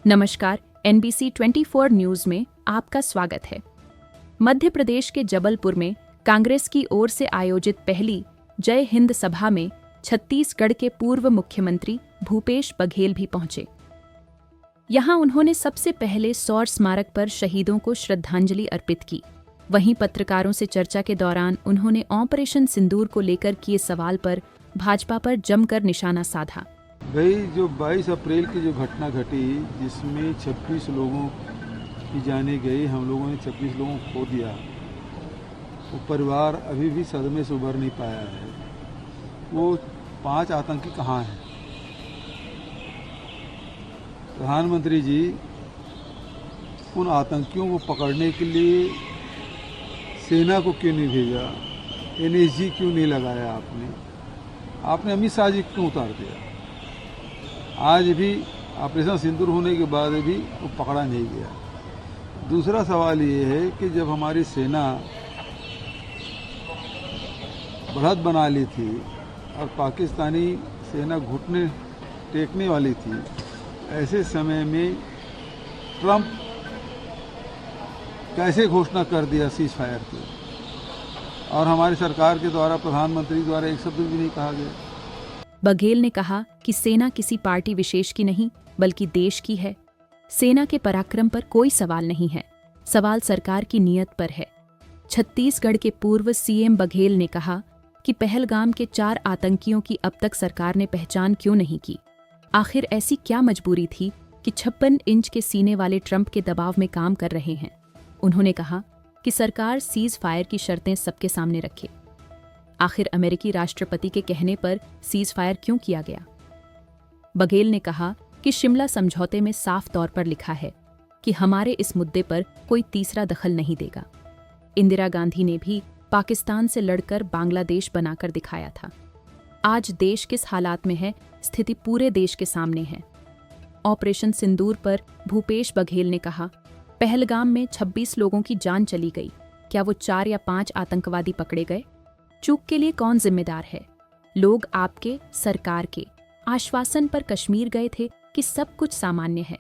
नमस्कार, NBC 24 news में आपका स्वागत है। मध्य प्रदेश के जबलपुर में कांग्रेस की ओर से आयोजित पहली जय हिंद सभा में छत्तीसगढ़ के पूर्व मुख्यमंत्री भूपेश बघेल भी पहुंचे। यहां उन्होंने सबसे पहले सौर स्मारक पर शहीदों को श्रद्धांजलि अर्पित की। वहीं पत्रकारों से चर्चा के दौरान उन्होंने ऑपरेशन सिंदूर को लेकर किए सवाल पर भाजपा पर जमकर निशाना साधा। भाई, जो 22 अप्रैल की जो घटना घटी जिसमें 26 लोगों की जाने गई, हम लोगों ने 26 लोगों को खो दिया, वो परिवार अभी भी सदमे से उबर नहीं पाया है। वो 5 आतंकी कहाँ हैं? प्रधानमंत्री जी, उन आतंकियों को पकड़ने के लिए सेना को क्यों नहीं भेजा? NSG क्यों नहीं लगाया? आपने अमित शाह जी क्यों उतार दिया? आज भी ऑपरेशन सिंदूर होने के बाद भी वो पकड़ा नहीं गया। दूसरा सवाल ये है कि जब हमारी सेना बढ़त बना ली थी और पाकिस्तानी सेना घुटने टेकने वाली थी, ऐसे समय में ट्रंप कैसे घोषणा कर दिया सीज फायर की, और हमारी सरकार के द्वारा, प्रधानमंत्री द्वारा एक शब्द भी नहीं कहा गया। बघेल ने कहा कि सेना किसी पार्टी विशेष की नहीं बल्कि देश की है। सेना के पराक्रम पर कोई सवाल नहीं है, सवाल सरकार की नीयत पर है। छत्तीसगढ़ के पूर्व CM बघेल ने कहा कि पहलगाम के 4 आतंकियों की अब तक सरकार ने पहचान क्यों नहीं की। आखिर ऐसी क्या मजबूरी थी कि 56 इंच के सीने वाले ट्रंप के दबाव में काम कर रहे हैं। उन्होंने कहा कि सरकार सीज फायर की शर्तें सबके सामने रखे। आखिर अमेरिकी राष्ट्रपति के कहने पर सीज फायर क्यों किया गया? बघेल ने कहा कि शिमला समझौते में साफ तौर पर लिखा है कि हमारे इस मुद्दे पर कोई तीसरा दखल नहीं देगा। इंदिरा गांधी ने भी पाकिस्तान से लड़कर बांग्लादेश बनाकर दिखाया था। आज देश किस हालात में है, स्थिति पूरे देश के सामने है। ऑपरेशन सिंदूर पर भूपेश बघेल ने कहा, पहलगाम में 26 लोगों की जान चली गई, क्या वो 4 या 5 आतंकवादी पकड़े गए? चूक के लिए कौन जिम्मेदार है? लोग आपके, सरकार के आश्वासन पर कश्मीर गए थे कि सब कुछ सामान्य है।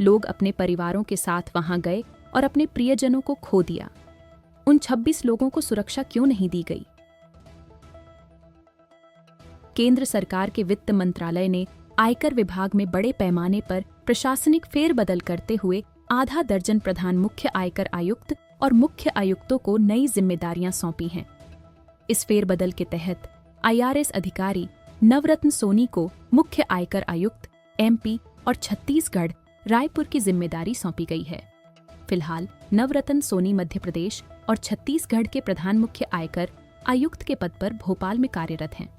लोग अपने परिवारों के साथ वहां गए और अपने प्रियजनों को खो दिया। उन 26 लोगों को सुरक्षा क्यों नहीं दी गई? केंद्र सरकार के वित्त मंत्रालय ने आयकर विभाग में बड़े पैमाने पर प्रशासनिक फेरबदल करते हुए आधा दर्जन प्रधान मुख्य आयकर आयुक्त और मुख्य आयुक्तों को नई जिम्मेदारियां सौंपी हैं। इस फेरबदल के तहत IRS अधिकारी नवरत्न सोनी को मुख्य आयकर आयुक्त MP और छत्तीसगढ़ रायपुर की जिम्मेदारी सौंपी गई है। फिलहाल नवरत्न सोनी मध्य प्रदेश और छत्तीसगढ़ के प्रधान मुख्य आयकर आयुक्त के पद पर भोपाल में कार्यरत हैं।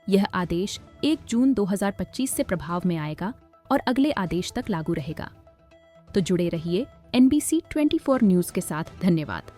यह आदेश 1 जून 2025 से प्रभाव में आएगा और अगले आदेश तक लागू रहेगा। तो जुड़े रहिए NBC 24 न्यूज के साथ। धन्यवाद।